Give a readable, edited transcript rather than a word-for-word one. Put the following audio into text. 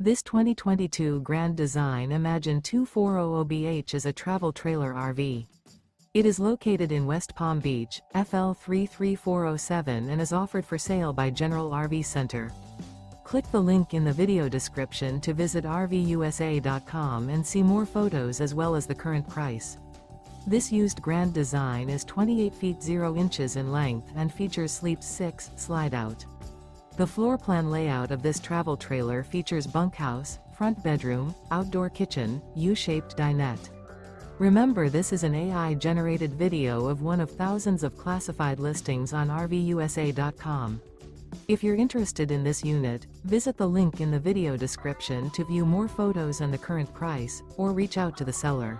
This 2022 Grand Design Imagine 2400BH is a travel trailer RV. It is located in West Palm Beach, FL 33407 and is offered for sale by General RV Center. Click the link in the video description to visit RVUSA.com and see more photos as well as the current price. This used Grand Design is 28 feet 0 inches in length and features Sleep 6 Slideout. The floor plan layout of this travel trailer features bunkhouse, front bedroom, outdoor kitchen, U-shaped dinette. Remember, this is an AI-generated video of one of thousands of classified listings on RVUSA.com. If you're interested in this unit, visit the link in the video description to view more photos and the current price, or reach out to the seller.